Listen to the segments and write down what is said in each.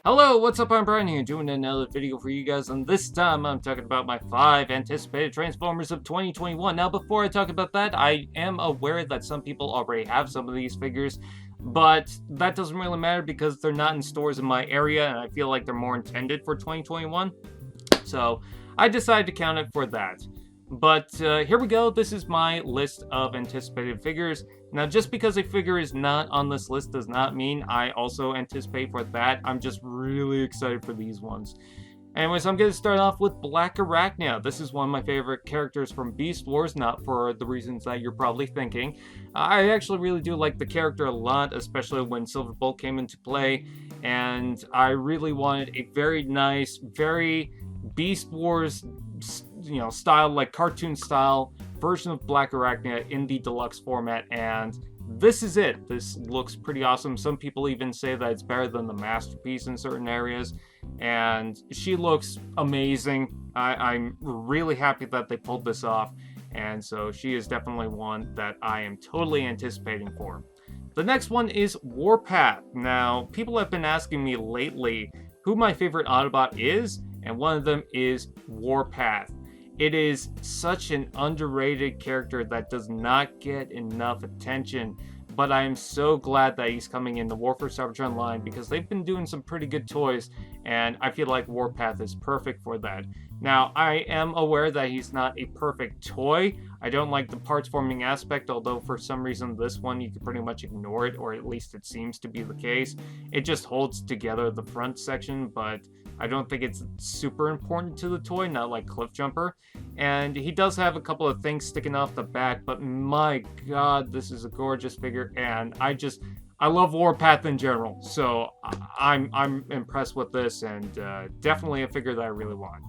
Hello, what's up? I'm Brian here, doing another video for you guys, and this time I'm talking about my 5 anticipated Transformers of 2021. Now, before I talk about that, I am aware that some people already have some of these figures, but that doesn't really matter because they're not in stores in my area, and I feel like they're more intended for 2021. So, I decided to count it for that. But here we go. This is my list of anticipated figures. Now, just because a figure is not on this list does not mean I also anticipate for that. I'm just really excited for these ones. Anyways, I'm going to start off with Black Arachnia. This is one of my favorite characters from Beast Wars, not for the reasons that you're probably thinking. I actually really do like the character a lot, especially when Silverbolt came into play, and I really wanted a very nice, very Beast Wars, style, like cartoon style version of Black Arachnia in the deluxe format, and this is it. This looks pretty awesome. Some people even say that it's better than the Masterpiece in certain areas, and she looks amazing. I'm really happy that they pulled this off, and so she is definitely one that I am totally anticipating for. The next one is Warpath. Now, people have been asking me lately who my favorite Autobot is, and one of them is Warpath. It is such an underrated character that does not get enough attention, but I am so glad that he's coming in the Warpath Cybertron line because they've been doing some pretty good toys, and I feel like Warpath is perfect for that. Now, I am aware that he's not a perfect toy. I don't like the parts forming aspect, although for some reason this one you can pretty much ignore it, or at least it seems to be the case. It just holds together the front section, but I don't think it's super important to the toy, not like Cliff Jumper. And he does have a couple of things sticking off the back, but my god, this is a gorgeous figure, and I love Warpath in general, so I'm impressed with this, and definitely a figure that I really want.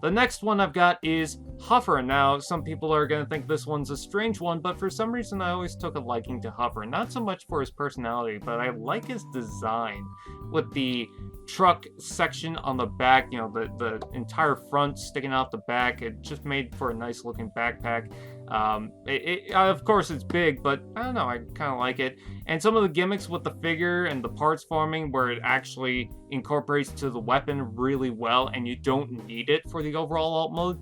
The next one I've got is Huffer. Now, some people are going to think this one's a strange one, but for some reason I always took a liking to Huffer. Not so much for his personality, but I like his design. With the truck section on the back, the entire front sticking out the back, it just made for a nice looking backpack. Of course it's big, but I don't know, I kind of like it. And some of the gimmicks with the figure and the parts forming where it actually incorporates to the weapon really well, and you don't need it for the overall alt mode.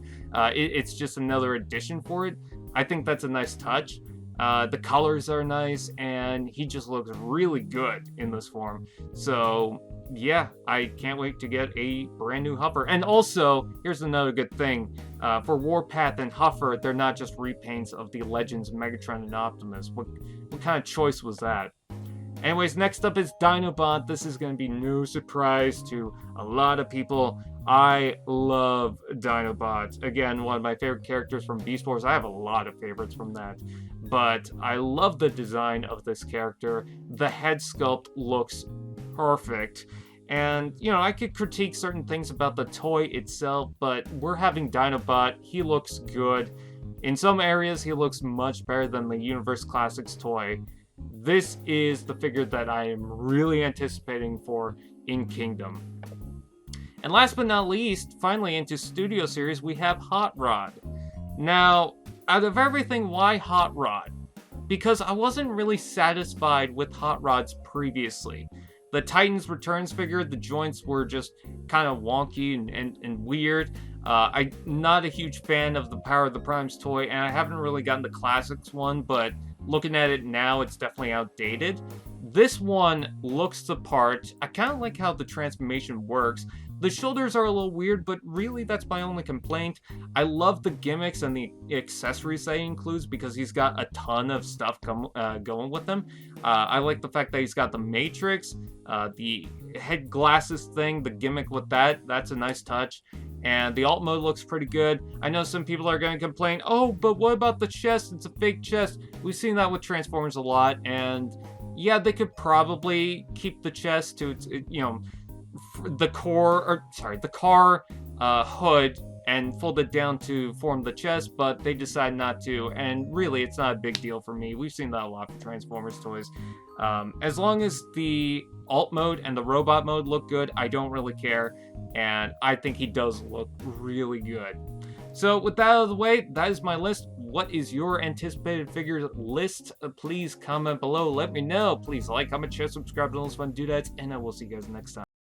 It's just another addition for it. I think that's a nice touch. The colors are nice, and he just looks really good in this form. So yeah, I can't wait to get a brand new Huffer. And also, here's another good thing. For Warpath and Huffer, they're not just repaints of the Legends Megatron and Optimus. What kind of choice was that? Anyways, next up is Dinobot. This is going to be no surprise to a lot of people. I love Dinobot. Again, one of my favorite characters from Beast Wars. I have a lot of favorites from that. But I love the design of this character. The head sculpt looks perfect. And, I could critique certain things about the toy itself, but we're having Dinobot. He looks good. In some areas, he looks much better than the Universe Classics toy. This is the figure that I am really anticipating for in Kingdom. And last but not least, finally into Studio Series, we have Hot Rod. Now, out of everything, why Hot Rod? Because I wasn't really satisfied with Hot Rods previously. The Titans Returns figure, the joints were just kind of wonky and weird. I'm not a huge fan of the Power of the Primes toy, and I haven't really gotten the Classics one, but looking at it now, it's definitely outdated. This one looks the part. I kind of like how the transformation works. The shoulders are a little weird, but really that's my only complaint. I love the gimmicks and the accessories that he includes because he's got a ton of stuff going with him. I like the fact that he's got the Matrix, the head glasses thing, the gimmick with that. That's a nice touch. And the alt mode looks pretty good. I know some people are going to complain, oh, but what about the chest? It's a fake chest. We've seen that with Transformers a lot, and yeah, they could probably keep the chest to its, the car hood and fold it down to form the chest, but they decide not to, and really, it's not a big deal for me. We've seen that a lot for Transformers toys. As long as the alt mode and the robot mode look good, I don't really care, and I think he does look really good. So with that out of the way, that is my list. What is your anticipated figures list? Please comment below. Let me know. Please like, comment, share, subscribe to all those fun doodads, and I will see you guys next time.